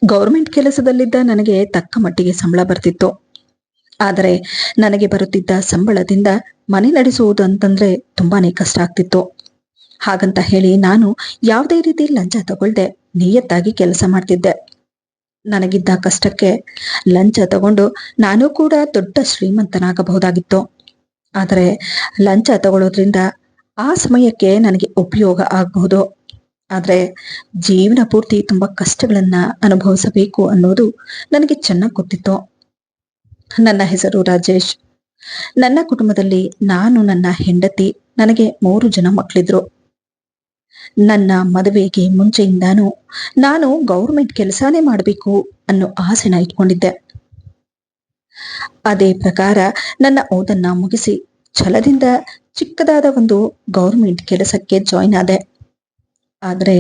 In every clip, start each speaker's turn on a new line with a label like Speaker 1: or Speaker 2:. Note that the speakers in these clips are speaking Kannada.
Speaker 1: ಗೌರ್ಮೆಂಟ್ ಕೆಲಸದಲ್ಲಿದ್ದ ನನಗೆ ತಕ್ಕ ಮಟ್ಟಿಗೆ ಸಂಬಳ ಬರ್ತಿತ್ತು. ಆದರೆ ನನಗೆ ಬರುತ್ತಿದ್ದ ಸಂಬಳದಿಂದ ಮನೆ ನಡೆಸುವುದು ಅಂತಂದ್ರೆ ತುಂಬಾನೇ ಕಷ್ಟ ಆಗ್ತಿತ್ತು. ಹಾಗಂತ ಹೇಳಿ ನಾನು ಯಾವುದೇ ರೀತಿ ಲಂಚ ತಗೊಳ್ದೆ ನಿಯತ್ತಾಗಿ ಕೆಲಸ ಮಾಡ್ತಿದ್ದೆ. ನನಗಿದ್ದ ಕಷ್ಟಕ್ಕೆ ಲಂಚ ತಗೊಂಡು ನಾನು ಕೂಡ ದೊಡ್ಡ ಶ್ರೀಮಂತನಾಗಬಹುದಾಗಿತ್ತು. ಆದರೆ ಲಂಚ ತಗೊಳ್ಳೋದ್ರಿಂದ ಆ ಸಮಯಕ್ಕೆ ನನಗೆ ಉಪಯೋಗ ಆಗಬಹುದು. ಆದ್ರೆ ಜೀವನ ಪೂರ್ತಿ ತುಂಬಾ ಕಷ್ಟಗಳನ್ನ ಅನುಭವಿಸಬೇಕು ಅನ್ನೋದು ನನಗೆ ಚೆನ್ನಾಗಿ ಗೊತ್ತಿತ್ತು. ನನ್ನ ಹೆಸರು ರಾಜೇಶ್. ನನ್ನ ಕುಟುಂಬದಲ್ಲಿ ನಾನು, ನನ್ನ ಹೆಂಡತಿ, ನನಗೆ 3 ಜನ ಮಕ್ಕಳಿದ್ರು. ನನ್ನ ಮದುವೆಗೆ ಮುಂಚೆಯಿಂದಾನು ನಾನು ಗೌರ್ಮೆಂಟ್ ಕೆಲಸನೇ ಮಾಡಬೇಕು ಅನ್ನೋ ಆಸೆನ ಇಟ್ಕೊಂಡಿದ್ದೆ. ಅದೇ ಪ್ರಕಾರ ನನ್ನ ಓದನ್ನ ಮುಗಿಸಿ ಛಲದಿಂದ ಚಿಕ್ಕದಾದ ಒಂದು ಗೌರ್ಮೆಂಟ್ ಕೆಲಸಕ್ಕೆ ಜಾಯಿನ್ ಆದೆ. ಆದರೆ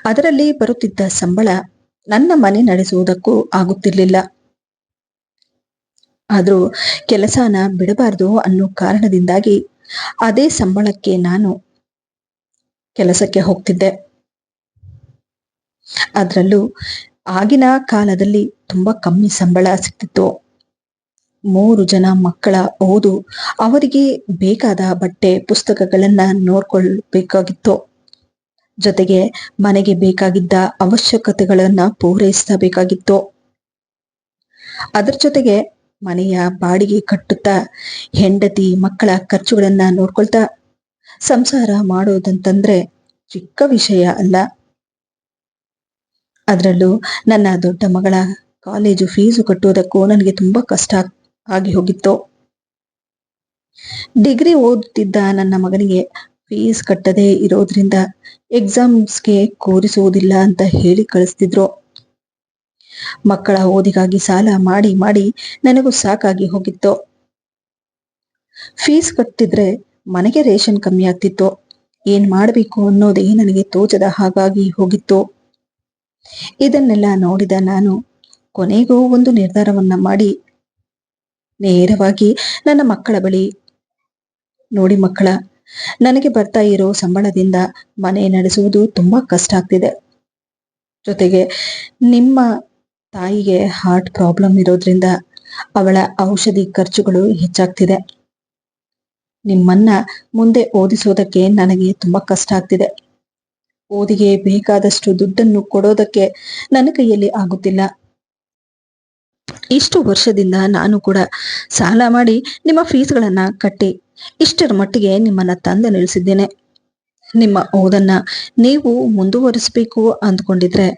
Speaker 1: ಅದರಲ್ಲಿ ಬರುತ್ತಿದ್ದ ಸಂಬಳ ನನ್ನ ಮನೆ ನಡೆಸುವುದಕ್ಕೂ ಆಗುತ್ತಿರ್ಲಿಲ್ಲ. ಆದ್ರೂ ಕೆಲಸನ ಬಿಡಬಾರ್ದು ಅನ್ನೋ ಕಾರಣದಿಂದಾಗಿ ಅದೇ ಸಂಬಳಕ್ಕೆ ನಾನು ಕೆಲಸಕ್ಕೆ ಹೋಗ್ತಿದ್ದೆ. ಅದರಲ್ಲೂ ಆಗಿನ ಕಾಲದಲ್ಲಿ ತುಂಬಾ ಕಮ್ಮಿ ಸಂಬಳ ಸಿಗ್ತಿತ್ತು. 3 ಜನ ಮಕ್ಕಳ ಓದು, ಅವರಿಗೆ ಬೇಕಾದ ಬಟ್ಟೆ ಪುಸ್ತಕಗಳನ್ನ ನೋಡ್ಕೊಳ್ಬೇಕಾಗಿತ್ತು. ಜೊತೆಗೆ ಮನೆಗೆ ಬೇಕಾಗಿದ್ದ ಅವಶ್ಯಕತೆಗಳನ್ನ ಪೂರೈಸಬೇಕಾಗಿತ್ತು. ಅದರ ಜೊತೆಗೆ ಮನೆಯ ಬಾಡಿಗೆ ಕಟ್ಟುತ್ತಾ, ಹೆಂಡತಿ ಮಕ್ಕಳ ಖರ್ಚುಗಳನ್ನ ನೋಡ್ಕೊಳ್ತಾ ಸಂಸಾರ ಮಾಡೋದಂತಂದ್ರೆ ಚಿಕ್ಕ ವಿಷಯ ಅಲ್ಲ. ಅದರಲ್ಲೂ ನನ್ನ ದೊಡ್ಡ ಮಗಳ ಕಾಲೇಜು ಫೀಸು ಕಟ್ಟುವುದಕ್ಕೂ ನನಗೆ ತುಂಬಾ ಕಷ್ಟ ಆಗಿ ಹೋಗಿತ್ತು. ಡಿಗ್ರಿ ಓದುತ್ತಿದ್ದ ನನ್ನ ಮಗನಿಗೆ ಫೀಸ್ ಕಟ್ಟದೇ ಇರೋದ್ರಿಂದ ಎಕ್ಸಾಮ್ಸ್ಗೆ ಕೂರಿಸುವುದಿಲ್ಲ ಅಂತ ಹೇಳಿ ಕಳಿಸ್ತಿದ್ರು. ಮಕ್ಕಳ ಓದಿಗಾಗಿ ಸಾಲ ಮಾಡಿ ಮಾಡಿ ನನಗೂ ಸಾಕಾಗಿ ಹೋಗಿತ್ತು. ಫೀಸ್ ಕಟ್ಟಿದ್ರೆ ಮನೆಗೆ ರೇಷನ್ ಕಮ್ಮಿ ಆಗ್ತಿತ್ತು. ಏನ್ ಮಾಡಬೇಕು ಅನ್ನೋದೇ ನನಗೆ ತೋಚದ ಹಾಗಾಗಿ ಹೋಗಿತ್ತು. ಇದನ್ನೆಲ್ಲ ನೋಡಿದ ನಾನು ಕೊನೆಗೂ ಒಂದು ನಿರ್ಧಾರವನ್ನ ಮಾಡಿ ನೇರವಾಗಿ ನನ್ನ ಮಕ್ಕಳ ಬಳಿ, ನೋಡಿ ಮಕ್ಕಳ, ನನಗೆ ಬರ್ತಾ ಇರೋ ಸಂಬಳದಿಂದ ಮನೆ ನಡೆಸುವುದು ತುಂಬಾ ಕಷ್ಟ ಆಗ್ತಿದೆ. ಜೊತೆಗೆ ನಿಮ್ಮ ತಾಯಿಗೆ ಹಾರ್ಟ್ ಪ್ರಾಬ್ಲಮ್ ಇರೋದ್ರಿಂದ ಅವಳ ಔಷಧಿ ಖರ್ಚುಗಳು ಹೆಚ್ಚಾಗ್ತಿದೆ. ನಿಮ್ಮನ್ನ ಮುಂದೆ ಓದಿಸೋದಕ್ಕೆ ನನಗೆ ತುಂಬಾ ಕಷ್ಟ ಆಗ್ತಿದೆ. ಓದಿಗೆ ಬೇಕಾದಷ್ಟು ದುಡ್ಡನ್ನು ಕೊಡೋದಕ್ಕೆ ನನ್ನ ಕೈಯಲ್ಲಿ ಆಗುತ್ತಿಲ್ಲ. ಇಷ್ಟು ವರ್ಷದಿಂದ ನಾನು ಕೂಡ ಸಾಲ ಮಾಡಿ ನಿಮ್ಮ ಫೀಸ್ಗಳನ್ನ ಕಟ್ಟಿ ಇಷ್ಟರ ಮಟ್ಟಿಗೆ ನಿಮ್ಮನ್ನ ತಂದು ನಿಲ್ಲಿಸಿದ್ದೇನೆ. ನಿಮ್ಮ ಓದನ್ನ ನೀವು ಮುಂದುವರಿಸಬೇಕು ಅಂದ್ಕೊಂಡಿದ್ರೆ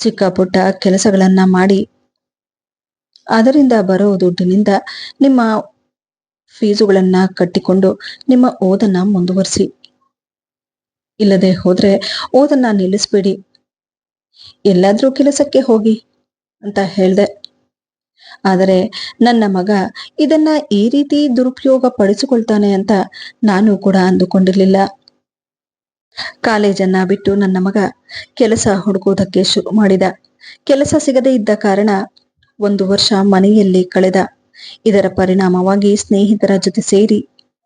Speaker 1: ಚಿಕ್ಕ ಪುಟ್ಟ ಕೆಲಸಗಳನ್ನ ಮಾಡಿ ಅದರಿಂದ ಬರೋ ದುಡ್ಡಿನಿಂದ ನಿಮ್ಮ ಫೀಸುಗಳನ್ನ ಕಟ್ಟಿಕೊಂಡು ನಿಮ್ಮ ಓದನ್ನ ಮುಂದುವರಿಸಿ. ಇಲ್ಲದೆ ಹೋದ್ರೆ ಓದನ್ನ ನಿಲ್ಲಿಸ್ಬೇಡಿ, ಎಲ್ಲಾದ್ರೂ ಕೆಲಸಕ್ಕೆ ಹೋಗಿ ಅಂತ ಹೇಳ್ದೆ. ಆದರೆ ನನ್ನ ಮಗ ಇದನ್ನ ಈ ರೀತಿ ದುರುಪಯೋಗ ಪಡಿಸಿಕೊಳ್ತಾನೆ ಅಂತ ನಾನು ಕೂಡ ಅಂದುಕೊಂಡಿರ್ಲಿಲ್ಲ. ಕಾಲೇಜನ್ನ ಬಿಟ್ಟು ನನ್ನ ಮಗ ಕೆಲಸ ಹುಡುಕುವುದಕ್ಕೆ ಶುರು ಮಾಡಿದ. ಕೆಲಸ ಸಿಗದೇ ಇದ್ದ ಕಾರಣ 1 ವರ್ಷ ಮನೆಯಲ್ಲಿ ಕಳೆದ. ಇದರ ಪರಿಣಾಮವಾಗಿ ಸ್ನೇಹಿತರ ಜೊತೆ ಸೇರಿ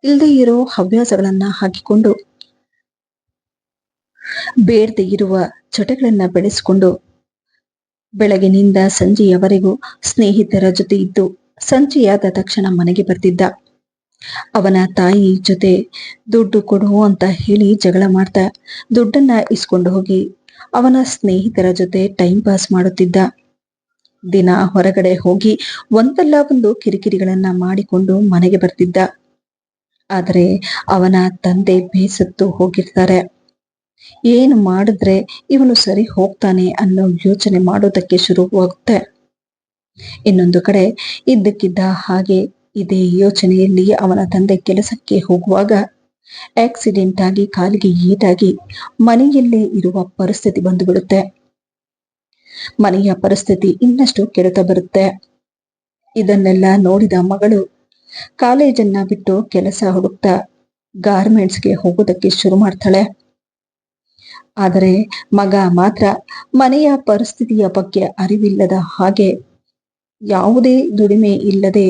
Speaker 1: ಇಲ್ಲದೆ ಇರೋ ಹವ್ಯಾಸಗಳನ್ನ ಹಾಕಿಕೊಂಡು ಬೇಡದೆ ಇರುವ ಚಟಗಳನ್ನ ಬೆಳೆಸಿಕೊಂಡು ಬೆಳಗಿನಿಂದ ಸಂಜೆಯವರೆಗೂ ಸ್ನೇಹಿತರ ಜೊತೆ ಇದ್ದು ಸಂಜೆಯಾದ ತಕ್ಷಣ ಮನೆಗೆ ಬರ್ತಿದ್ದ. ಅವನ ತಾಯಿ ಜೊತೆ ದುಡ್ಡು ಕೊಡು ಅಂತ ಹೇಳಿ ಜಗಳ ಮಾಡ್ತಾ ದುಡ್ಡನ್ನ ಇಸ್ಕೊಂಡು ಹೋಗಿ ಅವನ ಸ್ನೇಹಿತರ ಜೊತೆ ಟೈಮ್ ಪಾಸ್ ಮಾಡುತ್ತಿದ್ದ. ದಿನ ಹೊರಗಡೆ ಹೋಗಿ ಒಂದಲ್ಲ ಒಂದು ಕಿರಿಕಿರಿಗಳನ್ನ ಮಾಡಿಕೊಂಡು ಮನೆಗೆ ಬರ್ತಿದ್ದ. ಆದರೆ ಅವನ ತಂದೆ ಬೇಸತ್ತು ಹೋಗಿರ್ತಾರೆ. ಏನು ಮಾಡಿದ್ರೆ ಇವನು ಸರಿ ಹೋಗ್ತಾನೆ ಅನ್ನೋ ಯೋಚನೆ ಮಾಡೋದಕ್ಕೆ ಶುರುವಾಗುತ್ತೆ. ಇನ್ನೊಂದು ಕಡೆ ಇದ್ದಕ್ಕಿದ್ದ ಹಾಗೆ ಇದೇ ಯೋಚನೆಯಲ್ಲಿ ಅವನ ತಂದೆ ಕೆಲಸಕ್ಕೆ ಹೋಗುವಾಗ ಆಕ್ಸಿಡೆಂಟ್ ಆಗಿ ಕಾಲಿಗೆ ಏಟಾಗಿ ಮನೆಯಲ್ಲೇ ಇರುವ ಪರಿಸ್ಥಿತಿ ಬಂದು ಬಿಡುತ್ತೆ. ಮನೆಯ ಪರಿಸ್ಥಿತಿ ಇನ್ನಷ್ಟು ಕೆಡುತ್ತಾ ಬರುತ್ತೆ. ಇದನ್ನೆಲ್ಲ ನೋಡಿದ ಮಗಳು ಕಾಲೇಜನ್ನ ಬಿಟ್ಟು ಕೆಲಸ ಹುಡುಕ್ತಾ ಗಾರ್ಮೆಂಟ್ಸ್ಗೆ ಹೋಗೋದಕ್ಕೆ ಶುರು ಮಾಡ್ತಾಳೆ. ಆದರೆ ಮಗ ಮಾತ್ರ ಮನೆಯ ಪರಿಸ್ಥಿತಿಯ ಬಗ್ಗೆ ಅರಿವಿಲ್ಲದ ಹಾಗೆ ಯಾವುದೇ ದುಡಿಮೆ ಇಲ್ಲದೆ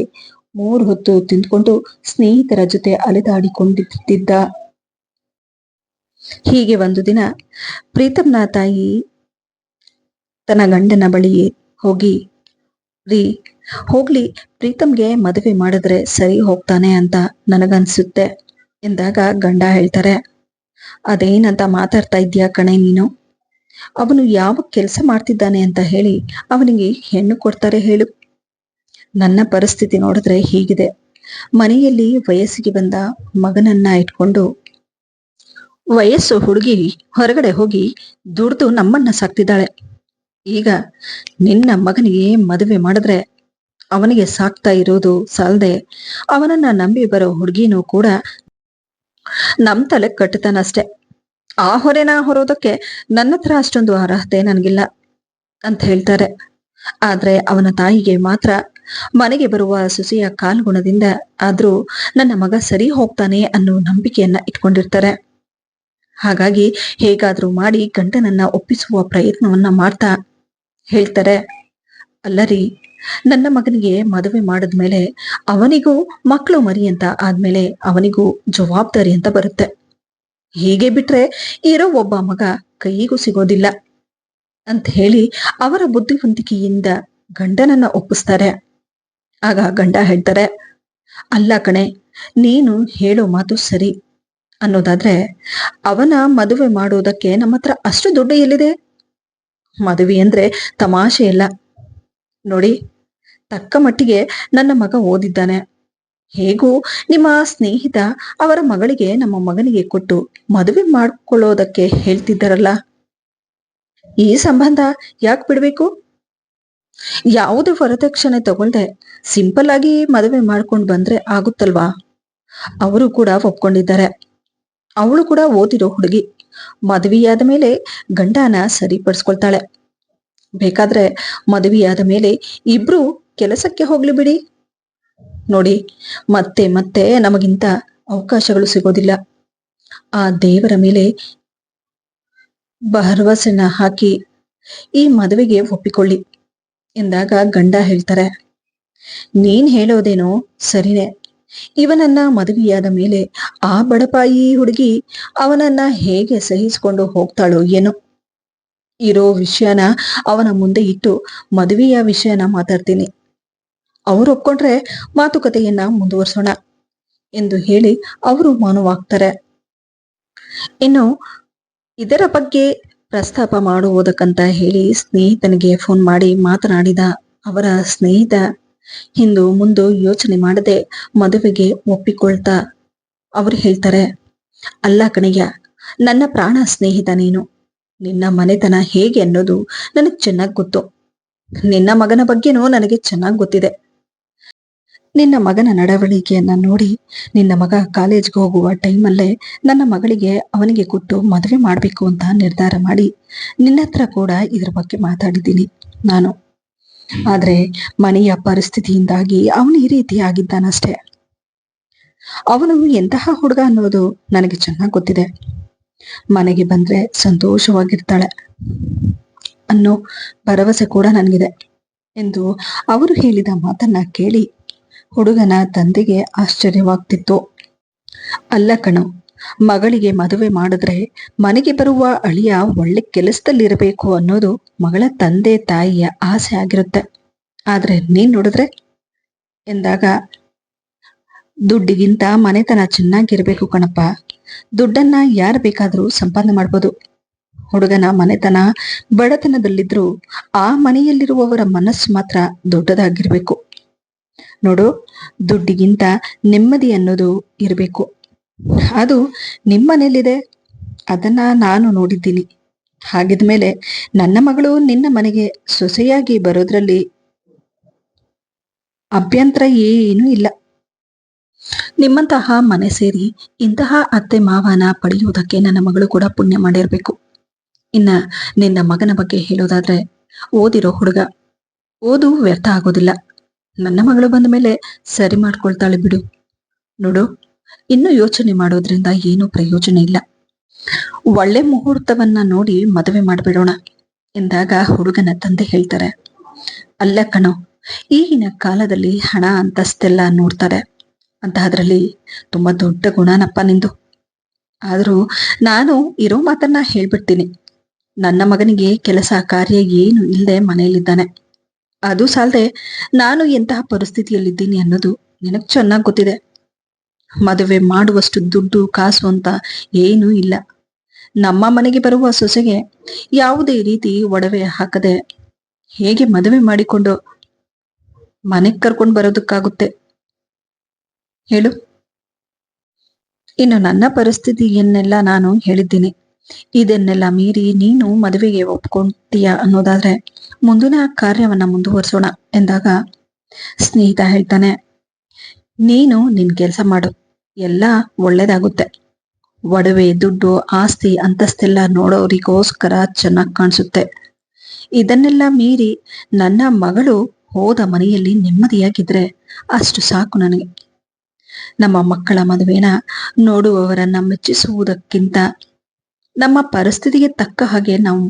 Speaker 1: 3 ಹೊತ್ತು ತಿಂದ್ಕೊಂಡು ಸ್ನೇಹಿತರ ಜೊತೆ ಅಲೆದಾಡಿಕೊಂಡಿದ್ದ. ಹೀಗೆ ಒಂದು ದಿನ ಪ್ರೀತಮ್ನ ತಾಯಿ ತನ್ನ ಗಂಡನ ಬಳಿ ಹೋಗಿ, ರೀ, ಹೋಗ್ಲಿ, ಪ್ರೀತಮ್ಗೆ ಮದುವೆ ಮಾಡಿದ್ರೆ ಸರಿ ಹೋಗ್ತಾನೆ ಅಂತ ನನಗನ್ಸುತ್ತೆ ಎಂದಾಗ ಗಂಡ ಹೇಳ್ತಾರೆ, ಅದೇನಂತ ಮಾತಾಡ್ತಾ ಇದ್ಯಾ ಕಣೆ ನೀನು? ಅವನು ಯಾವ ಕೆಲಸ ಮಾಡ್ತಿದ್ದಾನೆ ಅಂತ ಹೇಳಿ ಅವನಿಗೆ ಹೆಣ್ಣು ಕೊಡ್ತಾರೆ ಹೇಳು? ನನ್ನ ಪರಿಸ್ಥಿತಿ ನೋಡಿದ್ರೆ ಹೀಗಿದೆ. ಮನೆಯಲ್ಲಿ ವಯಸ್ಸಿಗೆ ಬಂದ ಮಗನನ್ನ ಇಟ್ಕೊಂಡು, ವಯಸ್ಸು ಹುಡುಗಿ ಹೊರಗಡೆ ಹೋಗಿ ದುಡ್ದು ನಮ್ಮನ್ನ ಸಾಕ್ತಿದ್ದಾಳೆ. ಈಗ ನಿನ್ನ ಮಗನಿಗೆ ಮದುವೆ ಮಾಡಿದ್ರೆ ಅವನಿಗೆ ಸಾಕ್ತಾ ಇರೋದು ಸಾಲದೆ ಅವನನ್ನ ನಂಬಿ ಬರೋ ಹುಡುಗಿನೂ ಕೂಡ ನಮ್ ತಲೆ ಕಟ್ಟುತ್ತಾನಷ್ಟೆ. ಆ ಹೊರೆನ ಹೊರೋದಕ್ಕೆ ನನ್ನ ಹತ್ರ ಅಷ್ಟೊಂದು ಅರ್ಹತೆ ನನಗಿಲ್ಲ ಅಂತ ಹೇಳ್ತಾರೆ. ಆದ್ರೆ ಅವನ ತಾಯಿಗೆ ಮಾತ್ರ ಮನೆಗೆ ಬರುವ ಸೊಸೆಯ ಕಾಲ್ಗುಣದಿಂದ ಆದ್ರೂ ನನ್ನ ಮಗ ಸರಿ ಹೋಗ್ತಾನೆ ಅನ್ನೋ ನಂಬಿಕೆಯನ್ನ ಇಟ್ಕೊಂಡಿರ್ತಾರೆ. ಹಾಗಾಗಿ ಹೇಗಾದ್ರೂ ಮಾಡಿ ಗಂಡನನ್ನ ಒಪ್ಪಿಸುವ ಪ್ರಯತ್ನವನ್ನ ಮಾಡ್ತಾ ಹೇಳ್ತಾರೆ, ಅಲ್ಲರಿ, ನನ್ನ ಮಗನಿಗೆ ಮದುವೆ ಮಾಡಿದ್ಮೇಲೆ ಅವನಿಗೂ ಮಕ್ಕಳು ಮರಿ ಅಂತ ಆದ್ಮೇಲೆ ಅವನಿಗೂ ಜವಾಬ್ದಾರಿ ಅಂತ ಬರುತ್ತೆ. ಹೀಗೆ ಬಿಟ್ರೆ ಇರೋ ಒಬ್ಬ ಮಗ ಕೈಗೂ ಸಿಗೋದಿಲ್ಲ ಅಂತ ಹೇಳಿ ಅವರ ಬುದ್ಧಿವಂತಿಕೆಯಿಂದ ಗಂಡನನ್ನ ಒಪ್ಪಿಸ್ತಾರೆ. ಆಗ ಗಂಡ ಹೇಳ್ತಾರೆ, ಅಲ್ಲ ಕಣೆ, ನೀನು ಹೇಳೋ ಮಾತು ಸರಿ ಅನ್ನೋದಾದ್ರೆ ಅವನ ಮದುವೆ ಮಾಡೋದಕ್ಕೆ ನಮ್ಮ ಹತ್ರ ಅಷ್ಟು ದುಡ್ಡು ಎಲ್ಲಿದೆ? ಮದುವೆ ಅಂದ್ರೆ ತಮಾಷೆ ಇಲ್ಲ ನೋಡಿ. ತಕ್ಕ ಮಟ್ಟಿಗೆ ನನ್ನ ಮಗ ಓದಿದ್ದಾನೆ. ಹೇಗೂ ನಿಮ್ಮ ಸ್ನೇಹಿತ ಅವರ ಮಗಳಿಗೆ ನಮ್ಮ ಮಗನಿಗೆ ಕೊಟ್ಟು ಮದುವೆ ಮಾಡ್ಕೊಳ್ಳೋದಕ್ಕೆ ಹೇಳ್ತಿದ್ದಾರಲ್ಲ, ಈ ಸಂಬಂಧ ಯಾಕೆ ಬಿಡ್ಬೇಕು? ಯಾವುದೇ ವರದಕ್ಷಿಣೆ ತಗೊಳ್ದೆ ಸಿಂಪಲ್ ಆಗಿ ಮದುವೆ ಮಾಡ್ಕೊಂಡು ಬಂದ್ರೆ ಆಗುತ್ತಲ್ವಾ? ಅವರು ಕೂಡ ಒಪ್ಕೊಂಡಿದ್ದಾರೆ. ಅವಳು ಕೂಡ ಓದಿರೋ ಹುಡುಗಿ. ಮದುವೆಯಾದ ಮೇಲೆ ಗಂಡನ ಸರಿಪಡಿಸ್ಕೊಳ್ತಾಳೆ. ಬೇಕಾದ್ರೆ ಮದುವೆಯಾದ ಮೇಲೆ ಇಬ್ರು ಕೆಲಸಕ್ಕೆ ಹೋಗ್ಲಿ ಬಿಡಿ. ನೋಡಿ, ಮತ್ತೆ ಮತ್ತೆ ನಮಗಿಂತ ಅವಕಾಶಗಳು ಸಿಗೋದಿಲ್ಲ. ಆ ದೇವರ ಮೇಲೆ ಭರವಸೆನ ಹಾಕಿ ಈ ಮದುವೆಗೆ ಒಪ್ಪಿಕೊಳ್ಳಿ ಎಂದಾಗ ಗಂಡ ಹೇಳ್ತಾರೆ, ನೀನ್ ಹೇಳೋದೇನೋ ಸರಿನೇ. ಇವನನ್ನ ಮದುವೆಯಾದ ಮೇಲೆ ಆ ಬಡಪಾಯಿ ಹುಡುಗಿ ಅವನನ್ನ ಹೇಗೆ ಸಹಿಸ್ಕೊಂಡು ಹೋಗ್ತಾಳೋ ಏನೋ. ಇರೋ ವಿಷಯನ ಅವನ ಮುಂದೆ ಇಟ್ಟು ಮದುವೆಯ ವಿಷಯನ ಮಾತಾಡ್ತೀನಿ. ಅವ್ರು ಒಪ್ಕೊಂಡ್ರೆ ಮಾತುಕತೆಯನ್ನ ಮುಂದುವರ್ಸೋಣ ಎಂದು ಹೇಳಿ ಅವರು ಮೌನವಾಗ್ತಾರೆ. ಇನ್ನು ಇದರ ಬಗ್ಗೆ ಪ್ರಸ್ತಾಪ ಮಾಡುವುದಕ್ಕಂತ ಹೇಳಿ ಸ್ನೇಹಿತನಿಗೆ ಫೋನ್ ಮಾಡಿ ಮಾತನಾಡಿದ ಅವರ ಸ್ನೇಹಿತ ಹಿಂದು ಮುಂದು ಯೋಚನೆ ಮಾಡದೆ ಮದುವೆಗೆ ಒಪ್ಪಿಕೊಳ್ತಾ ಅವರು ಹೇಳ್ತಾರೆ, ಅಲ್ಲ ಕಣಯ್ಯ, ನನ್ನ ಪ್ರಾಣ ಸ್ನೇಹಿತ ನೀನು. ನಿನ್ನ ಮನೆತನ ಹೇಗೆ ಅನ್ನೋದು ನನಗೆ ಚೆನ್ನಾಗಿ ಗೊತ್ತು. ನಿನ್ನ ಮಗನ ಬಗ್ಗೆನೂ ನನಗೆ ಚೆನ್ನಾಗಿ ಗೊತ್ತಿದೆ. ನಿನ್ನ ಮಗನ ನಡವಳಿಕೆಯನ್ನ ನೋಡಿ ನಿನ್ನ ಮಗ ಕಾಲೇಜ್ಗೆ ಹೋಗುವ ಟೈಮಲ್ಲೇ ನನ್ನ ಮಗಳಿಗೆ ಅವನಿಗೆ ಕೊಟ್ಟು ಮದುವೆ ಮಾಡ್ಬೇಕು ಅಂತ ನಿರ್ಧಾರ ಮಾಡಿ ನಿನ್ನ ಹತ್ರ ಕೂಡ ಇದ್ರ ಬಗ್ಗೆ ಮಾತಾಡಿದ್ದೀನಿ ನಾನು. ಆದ್ರೆ ಮನೆಯ ಪರಿಸ್ಥಿತಿಯಿಂದಾಗಿ ಅವನು ಈ ರೀತಿ ಆಗಿದ್ದಾನಷ್ಟೇ. ಅವನು ಎಂತಹ ಹುಡುಗ ಅನ್ನೋದು ನನಗೆ ಚೆನ್ನಾಗಿ ಗೊತ್ತಿದೆ. ಮನೆಗೆ ಬಂದ್ರೆ ಸಂತೋಷವಾಗಿರ್ತಾಳೆ ಅನ್ನೋ ಭರವಸೆ ಕೂಡ ನನಗಿದೆ ಎಂದು ಅವರು ಹೇಳಿದ ಮಾತನ್ನ ಕೇಳಿ ಹುಡುಗನ ತಂದೆಗೆ ಆಶ್ಚರ್ಯವಾಗ್ತಿತ್ತು. ಅಲ್ಲ ಕಣೋ, ಮಗಳಿಗೆ ಮದುವೆ ಮಾಡಿದ್ರೆ ಮನೆಗೆ ಬರುವ ಅಳಿಯ ಒಳ್ಳೆ ಕೆಲಸದಲ್ಲಿರಬೇಕು ಅನ್ನೋದು ಮಗಳ ತಂದೆ ತಾಯಿಯ ಆಸೆ ಆಗಿರುತ್ತೆ. ಆದ್ರೆ ನೀನ್ ನೋಡಿದ್ರೆ ಎಂದಾಗ, ದುಡ್ಡಿಗಿಂತ ಮನೆತನ ಚೆನ್ನಾಗಿರ್ಬೇಕು ಕಣಪ್ಪ. ದುಡ್ಡನ್ನ ಯಾರು ಬೇಕಾದ್ರೂ ಸಂಪಾದನೆ ಮಾಡ್ಬೋದು. ಹುಡುಗನ ಮನೆತನ ಬಡತನದಲ್ಲಿದ್ರೂ ಆ ಮನೆಯಲ್ಲಿರುವವರ ಮನಸ್ಸು ಮಾತ್ರ ದೊಡ್ಡದಾಗಿರ್ಬೇಕು ನೋಡು. ದುಡ್ಡಿಗಿಂತ ನೆಮ್ಮದಿ ಅನ್ನೋದು ಇರಬೇಕು. ಅದು ನಿಮ್ಮನೇಲಿದೆ. ಅದನ್ನ ನಾನು ನೋಡಿದ್ದೀನಿ. ಹಾಗಿದ್ಮೇಲೆ ನನ್ನ ಮಗಳು ನಿನ್ನ ಮನೆಗೆ ಸೊಸೆಯಾಗಿ ಬರೋದ್ರಲ್ಲಿ ಅಭ್ಯಂತರ ಏನೂ ಇಲ್ಲ. ನಿಮ್ಮಂತಹ ಮನೆ ಸೇರಿ ಇಂತಹ ಅತ್ತೆ ಮಾವನ ಪಡೆಯುವುದಕ್ಕೆ ನನ್ನ ಮಗಳು ಕೂಡ ಪುಣ್ಯ ಮಾಡಿರ್ಬೇಕು. ಇನ್ನ ನಿನ್ನ ಮಗನ ಬಗ್ಗೆ ಹೇಳೋದಾದ್ರೆ, ಓದಿರೋ ಹುಡುಗ, ಓದು ವ್ಯರ್ಥ ಆಗೋದಿಲ್ಲ. ನನ್ನ ಮಗಳು ಬಂದ ಮೇಲೆ ಸರಿ ಮಾಡ್ಕೊಳ್ತಾಳೆ ಬಿಡು. ನೋಡು, ಇನ್ನು ಯೋಚನೆ ಮಾಡೋದ್ರಿಂದ ಏನೂ ಪ್ರಯೋಜನ ಇಲ್ಲ. ಒಳ್ಳೆ ಮುಹೂರ್ತವನ್ನ ನೋಡಿ ಮದುವೆ ಮಾಡ್ಬಿಡೋಣ ಎಂದಾಗ ಹುಡುಗನ ತಂದೆ ಹೇಳ್ತಾರೆ, ಅಲ್ಲ ಕಣೋ, ಈಗಿನ ಕಾಲದಲ್ಲಿ ಹಣ ಅಂತಸ್ತೆಲ್ಲ ನೋಡ್ತಾರೆ. ಅಂತಹದ್ರಲ್ಲಿ ತುಂಬಾ ದೊಡ್ಡ ಗುಣನಪ್ಪ ನಿಂದು. ಆದ್ರೂ ನಾನು ಇರೋ ಮಾತನ್ನ ಹೇಳ್ಬಿಡ್ತೀನಿ. ನನ್ನ ಮಗನಿಗೆ ಕೆಲಸ ಕಾರ್ಯ ಏನು ಇಲ್ಲದೆ ಮನೆಯಲ್ಲಿದ್ದಾನೆ. ಅದು ಸಾಲದೆ ನಾನು ಎಂತಹ ಪರಿಸ್ಥಿತಿಯಲ್ಲಿದ್ದೀನಿ ಅನ್ನೋದು ನಿನಗ್ ಚೆನ್ನಾಗಿ ಗೊತ್ತಿದೆ. ಮದುವೆ ಮಾಡುವಷ್ಟು ದುಡ್ಡು ಕಾಸು ಅಂತ ಏನೂ ಇಲ್ಲ. ನಮ್ಮ ಮನೆಗೆ ಬರುವ ಸೊಸೆಗೆ ಯಾವುದೇ ರೀತಿ ಒಡವೆ ಹಾಕದೆ ಹೇಗೆ ಮದುವೆ ಮಾಡಿಕೊಂಡು ಮನೆಗ್ ಕರ್ಕೊಂಡು ಬರೋದಕ್ಕಾಗುತ್ತೆ ಹೇಳು? ಇನ್ನು ನನ್ನ ಪರಿಸ್ಥಿತಿಯನ್ನೆಲ್ಲ ನಾನು ಹೇಳಿದ್ದೀನಿ. ಇದನ್ನೆಲ್ಲ ಮೀರಿ ನೀನು ಮದುವೆಗೆ ಒಪ್ಕೊಂತೀಯ ಅನ್ನೋದಾದ್ರೆ ಮುಂದಿನ ಕಾರ್ಯವನ್ನ ಮುಂದುವರಿಸೋಣ ಎಂದಾಗ ಸ್ನೇಹಿತ ಹೇಳ್ತಾನೆ, ನೀನು ನಿನ್ ಕೆಲಸ ಮಾಡು, ಎಲ್ಲ ಒಳ್ಳೇದಾಗುತ್ತೆ. ಒಡವೆ ದುಡ್ಡು ಆಸ್ತಿ ಅಂತಸ್ತೆಲ್ಲ ನೋಡೋರಿಗೋಸ್ಕರ ಚೆನ್ನಾಗಿ ಕಾಣಿಸುತ್ತೆ. ಇದನ್ನೆಲ್ಲ ಮೀರಿ ನನ್ನ ಮಗಳು ಹೋದ ಮನೆಯಲ್ಲಿ ನೆಮ್ಮದಿಯಾಗಿದ್ರೆ ಅಷ್ಟು ಸಾಕು ನನಗೆ. ನಮ್ಮ ಮಕ್ಕಳ ಮದುವೆನ ನೋಡುವವರನ್ನ ಮೆಚ್ಚಿಸುವುದಕ್ಕಿಂತ ನಮ್ಮ ಪರಿಸ್ಥಿತಿಗೆ ತಕ್ಕ ಹಾಗೆ ನಾವು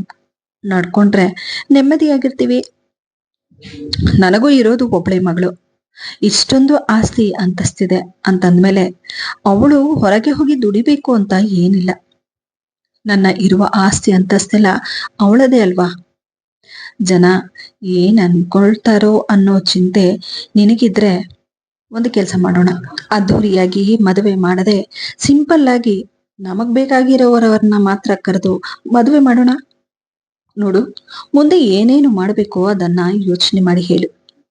Speaker 1: ನಡ್ಕೊಂಡ್ರೆ ನೆಮ್ಮದಿಯಾಗಿರ್ತೀವಿ. ನನಗೂ ಇರೋದು ಒಬ್ಬಳೆ ಮಗಳು, ಇಷ್ಟೊಂದು ಆಸ್ತಿ ಅಂತಸ್ತಿದೆ ಅಂತಂದ್ಮೇಲೆ ಅವಳು ಹೊರಗೆ ಹೋಗಿ ದುಡಿಬೇಕು ಅಂತ ಏನಿಲ್ಲ. ನನ್ನ ಇರುವ ಆಸ್ತಿ ಅಂತಸ್ತೆಲ್ಲ ಅವಳದೇ ಅಲ್ವಾ? ಜನ ಏನ್ ಅನ್ಕೊಳ್ತಾರೋ ಅನ್ನೋ ಚಿಂತೆ ನಿನಗಿದ್ರೆ ಒಂದು ಕೆಲಸ ಮಾಡೋಣ. ಅದ್ಧೂರಿಯಾಗಿ ಮದುವೆ ಮಾಡದೆ ಸಿಂಪಲ್ ಆಗಿ ನಮಗ್ ಬೇಕಾಗಿರೋವರವ್ರನ್ನ ಮಾತ್ರ ಕರೆದು ಮದುವೆ ಮಾಡೋಣ. ನೋಡು, ಮುಂದೆ ಏನೇನು ಮಾಡಬೇಕು ಅದನ್ನ ಯೋಚನೆ ಮಾಡಿ ಹೇಳು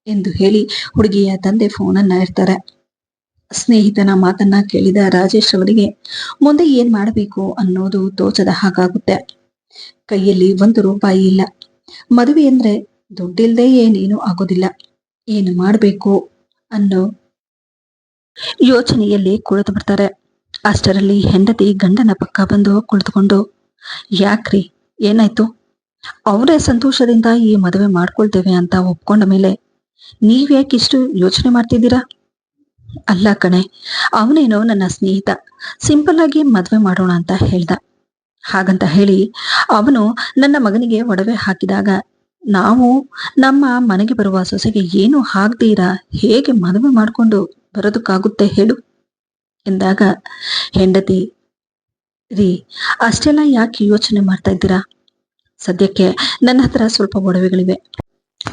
Speaker 1: ಎಂದು ಹೇಳಿ ಹುಡುಗಿಯ ತಂದೆ ಫೋನನ್ನ ಇರ್ತಾರೆ. ಸ್ನೇಹಿತನ ಮಾತನ್ನ ಕೇಳಿದ ರಾಜೇಶ್ ಅವರಿಗೆ ಮುಂದೆ ಏನ್ ಮಾಡಬೇಕು ಅನ್ನೋದು ತೋಚದ ಹಾಗಾಗುತ್ತೆ. ಕೈಯಲ್ಲಿ 1 ರೂಪಾಯಿ ಇಲ್ಲ. ಮದುವೆ ಅಂದ್ರೆ ದುಡ್ಡಿಲ್ದೆ ಏನೇನು ಆಗೋದಿಲ್ಲ. ಏನು ಮಾಡಬೇಕು ಅನ್ನೋ ಯೋಚನೆಯಲ್ಲಿ ಕುಳಿತು ಬಿಡ್ತಾರೆ. ಅಷ್ಟರಲ್ಲಿ ಹೆಂಡತಿ ಗಂಡನ ಪಕ್ಕ ಬಂದು ಕುಳಿತುಕೊಂಡು, ಯಾಕ್ರಿ, ಏನಾಯ್ತು? ಅವರೇ ಸಂತೋಷದಿಂದ ಈ ಮದುವೆ ಮಾಡ್ಕೊಳ್ತೇವೆ ಅಂತ ಒಪ್ಕೊಂಡ ಮೇಲೆ ನೀವ್ಯಾಕೆ ಇಷ್ಟು ಯೋಚನೆ ಮಾಡ್ತಿದ್ದೀರಾ? ಅಲ್ಲ ಕಣೆ, ಅವನೇನೋ ನನ್ನ ಸ್ನೇಹಿತ, ಸಿಂಪಲ್ ಆಗಿ ಮದುವೆ ಮಾಡೋಣ ಅಂತ ಹೇಳ್ದ. ಹಾಗಂತ ಹೇಳಿ ಅವನು ನನ್ನ ಮಗನಿಗೆ ಒಡವೆ ಹಾಕಿದಾಗ ನಾವು ನಮ್ಮ ಮನೆಗೆ ಬರುವ ಸೊಸೆಗೆ ಏನು ಹಾಕ್ತೀರಾ ಹೇಗೆ ಮದುವೆ ಮಾಡ್ಕೊಂಡು ಬರೋದಕ್ಕಾಗುತ್ತೆ ಹೇಳು ಎಂದಾಗ ಹೆಂಡತಿ, ರೀ, ಅಷ್ಟೆಲ್ಲ ಯಾಕೆ ಯೋಚನೆ ಮಾಡ್ತಾ ಇದ್ದೀರಾ? ಸದ್ಯಕ್ಕೆ ನನ್ನ ಹತ್ರ ಸ್ವಲ್ಪ ಒಡವೆಗಳಿವೆ,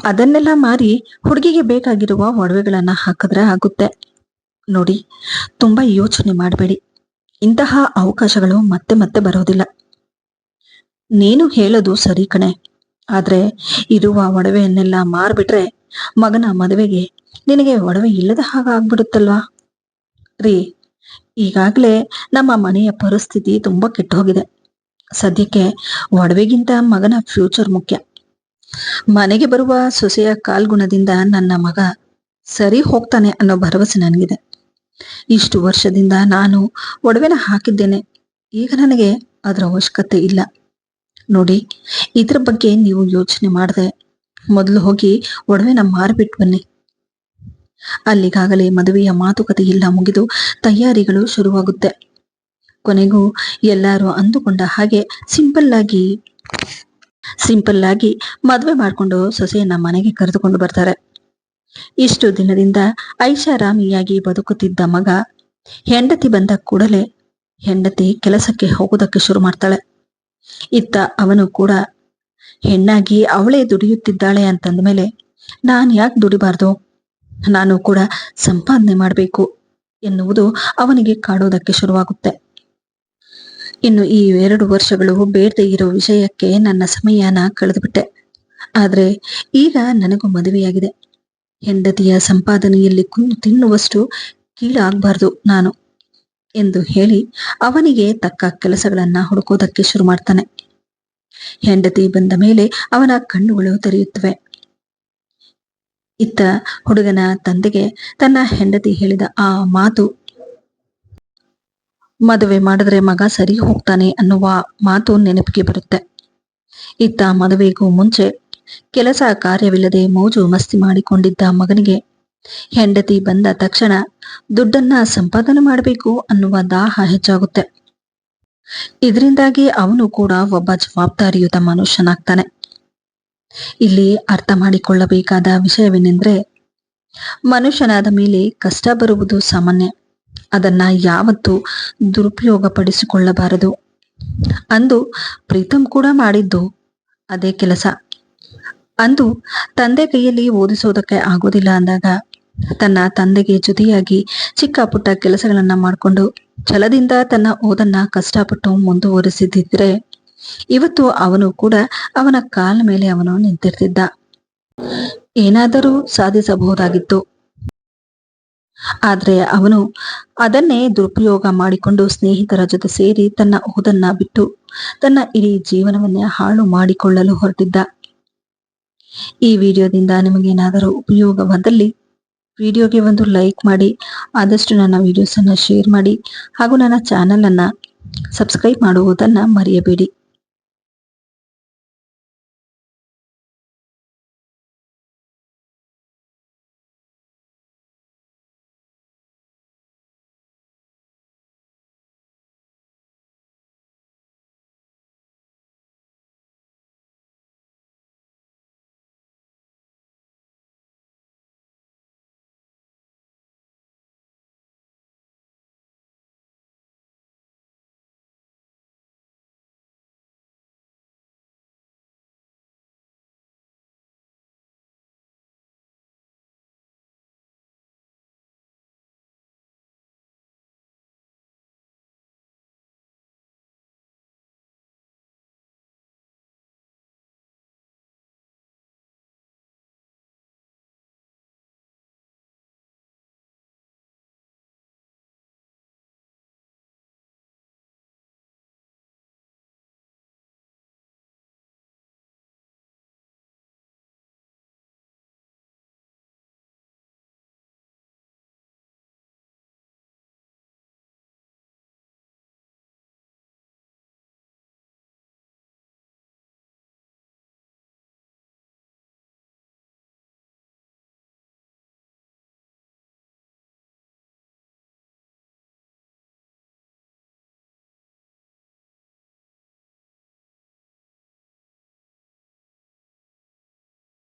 Speaker 1: ಅದನ್ನೆಲ್ಲ ಮಾರಿ ಹುಡುಗಿಗೆ ಬೇಕಾಗಿರುವ ಒಡವೆಗಳನ್ನ ಹಾಕಿದ್ರೆ ಆಗುತ್ತೆ. ನೋಡಿ, ತುಂಬಾ ಯೋಚನೆ ಮಾಡಬೇಡಿ. ಇಂತಹ ಅವಕಾಶಗಳು ಮತ್ತೆ ಮತ್ತೆ ಬರೋದಿಲ್ಲ. ನೀನು ಹೇಳೋದು ಸರಿ ಕಣೆ, ಆದ್ರೆ ಇರುವ ಒಡವೆಯನ್ನೆಲ್ಲ ಮಾರ್ಬಿಟ್ರೆ ಮಗನ ಮದುವೆಗೆ ನಿನಗೆ ಒಡವೆ ಇಲ್ಲದ ಹಾಗ ಆಗ್ಬಿಡುತ್ತಲ್ವಾ? ರೀ, ಈಗಾಗ್ಲೇ ನಮ್ಮ ಮನೆಯ ಪರಿಸ್ಥಿತಿ ತುಂಬಾ ಕೆಟ್ಟು ಹೋಗಿದೆ. ಸದ್ಯಕ್ಕೆ ಒಡವೆಗಿಂತ ಮಗನ ಫ್ಯೂಚರ್ ಮುಖ್ಯ. ಮನೆಗೆ ಬರುವ ಸೊಸೆಯ ಕಾಲ್ಗುಣದಿಂದ ನನ್ನ ಮಗ ಸರಿ ಹೋಗ್ತಾನೆ ಅನ್ನೋ ಭರವಸೆ ನನಗಿದೆ. ಇಷ್ಟು ವರ್ಷದಿಂದ ನಾನು ಒಡವೆನ ಹಾಕಿದ್ದೇನೆ, ಈಗ ನನಗೆ ಅದರ ಅವಶ್ಯಕತೆ ಇಲ್ಲ. ನೋಡಿ, ಇದ್ರ ಬಗ್ಗೆ ನೀವು ಯೋಚನೆ ಮಾಡದೆ ಮೊದಲು ಹೋಗಿ ಒಡವೆನ ಮಾರ್ಬಿಟ್ಟು ಬನ್ನಿ. ಅಲ್ಲಿಗಾಗಲೇ ಮದುವೆಯ ಮಾತುಕತೆ ಎಲ್ಲ ಮುಗಿದು ತಯಾರಿಗಳು ಶುರುವಾಗುತ್ತೆ. ಕೊನೆಗೂ ಎಲ್ಲರೂ ಅಂದುಕೊಂಡ ಹಾಗೆ ಸಿಂಪಲ್ ಆಗಿ ಮದುವೆ ಮಾಡ್ಕೊಂಡು ಸೊಸೆಯನ್ನ ಮನೆಗೆ ಕರೆದುಕೊಂಡು ಬರ್ತಾರೆ. ಇಷ್ಟು ದಿನದಿಂದ ಐಷಾರಾಮಿಯಾಗಿ ಬದುಕುತ್ತಿದ್ದ ಮಗ ಹೆಂಡತಿ ಬಂದ ಕೂಡಲೇ ಹೆಂಡತಿ ಕೆಲಸಕ್ಕೆ ಹೋಗೋದಕ್ಕೆ ಶುರು ಮಾಡ್ತಾಳೆ. ಇತ್ತ ಅವನು ಕೂಡ ಹೆಣ್ಣಾಗಿ ಅವಳೇ ದುಡಿಯುತ್ತಿದ್ದಾಳೆ ಅಂತಂದ್ಮೇಲೆ ನಾನ್ ಯಾಕೆ ದುಡಿಬಾರ್ದು, ನಾನು ಕೂಡ ಸಂಪಾದನೆ ಮಾಡಬೇಕು ಎನ್ನುವುದು ಅವನಿಗೆ ಕಾಡೋದಕ್ಕೆ ಶುರುವಾಗುತ್ತೆ. ಇನ್ನು ಈ 2 ವರ್ಷಗಳು ಬೇಡದೆ ಇರೋ ವಿಷಯಕ್ಕೆ ನನ್ನ ಸಮಯನ ಕಳೆದುಬಿಟ್ಟೆ. ಆದ್ರೆ ಈಗ ನನಗೂ ಮದುವೆಯಾಗಿದೆ. ಹೆಂಡತಿಯ ಸಂಪಾದನೆಯಲ್ಲಿ ಕುಂದು ತಿನ್ನುವಷ್ಟು ಕೀಳಾಗಬಾರ್ದು ನಾನು ಎಂದು ಹೇಳಿ ಅವನಿಗೆ ತಕ್ಕ ಕೆಲಸಗಳನ್ನ ಹುಡುಕೋದಕ್ಕೆ ಶುರು ಮಾಡ್ತಾನೆ. ಹೆಂಡತಿ ಬಂದ ಮೇಲೆ ಅವನ ಕಣ್ಣುಗಳು ತೆರೆಯುತ್ತವೆ. ಇತ್ತ ಹುಡುಗನ ತಂದೆಗೆ ತನ್ನ ಹೆಂಡತಿ ಹೇಳಿದ ಆ ಮಾತು, ಮದುವೆ ಮಾಡಿದ್ರೆ ಮಗ ಸರಿ ಹೋಗ್ತಾನೆ ಅನ್ನುವ ಮಾತು ನೆನಪಿಗೆ ಬರುತ್ತೆ. ಇತ್ತ ಮದುವೆಗೂ ಮುಂಚೆ ಕೆಲಸ ಕಾರ್ಯವಿಲ್ಲದೆ ಮೋಜು ಮಸ್ತಿ ಮಾಡಿಕೊಂಡಿದ್ದ ಮಗನಿಗೆ ಹೆಂಡತಿ ಬಂದ ತಕ್ಷಣ ದುಡ್ಡನ್ನ ಸಂಪಾದನೆ ಮಾಡಬೇಕು ಅನ್ನುವ ದಾಹ ಹೆಚ್ಚಾಗುತ್ತೆ. ಇದರಿಂದಾಗಿ ಅವನು ಕೂಡ ಒಬ್ಬ ಜವಾಬ್ದಾರಿಯುತ ಮನುಷ್ಯನಾಗ್ತಾನೆ. ಇಲ್ಲಿ ಅರ್ಥ ಮಾಡಿಕೊಳ್ಳಬೇಕಾದ ವಿಷಯವೇನೆಂದ್ರೆ, ಮನುಷ್ಯನಾದ ಮೇಲೆ ಕಷ್ಟ ಬರುವುದು ಸಾಮಾನ್ಯ. ಅದನ್ನ ಯಾವತ್ತೂ ದುರುಪಯೋಗ ಪಡಿಸಿಕೊಳ್ಳಬಾರದು. ಅಂದು ಪ್ರೀತಮ್ ಕೂಡ ಮಾಡಿದ್ದು ಅದೇ ಕೆಲಸ. ಅಂದು ತಂದೆ ಕೈಯಲ್ಲಿ ಓದಿಸೋದಕ್ಕೆ ಆಗೋದಿಲ್ಲ ಅಂದಾಗ ತನ್ನ ತಂದೆಗೆ ಜೊತೆಯಾಗಿ ಚಿಕ್ಕ ಪುಟ್ಟ ಕೆಲಸಗಳನ್ನ ಮಾಡಿಕೊಂಡು ಛಲದಿಂದ ತನ್ನ ಓದನ್ನ ಕಷ್ಟಪಟ್ಟು ಮುಂದುವರಿಸಿದ್ರೆ ಇವತ್ತು ಅವನು ಕೂಡ ಅವನ ಕಾಲ ಮೇಲೆ ಅವನು ನಿಂತಿರ್ತಿದ್ದ, ಏನಾದರೂ ಸಾಧಿಸಬಹುದಾಗಿತ್ತು. ಆದ್ರೆ ಅವನು ಅದನ್ನೇ ದುರುಪಯೋಗ ಮಾಡಿಕೊಂಡು ಸ್ನೇಹಿತರ ಜೊತೆ ಸೇರಿ ತನ್ನ ಓದನ್ನ ಬಿಟ್ಟು ತನ್ನ ಇಡೀ ಜೀವನವನ್ನೇ ಹಾಳು ಮಾಡಿಕೊಳ್ಳಲು ಹೊರಟಿದ್ದ. ಈ ವಿಡಿಯೋದಿಂದ ನಿಮಗೇನಾದರೂ ಉಪಯೋಗವಾದಲ್ಲಿ ವಿಡಿಯೋಗೆ ಒಂದು ಲೈಕ್ ಮಾಡಿ, ಆದಷ್ಟು ನನ್ನ ವಿಡಿಯೋಸ್ ಅನ್ನ ಶೇರ್ ಮಾಡಿ ಹಾಗೂ ನನ್ನ ಚಾನೆಲ್ ಅನ್ನ ಸಬ್ಸ್ಕ್ರೈಬ್ ಮಾಡುವುದನ್ನ ಮರೆಯಬೇಡಿ.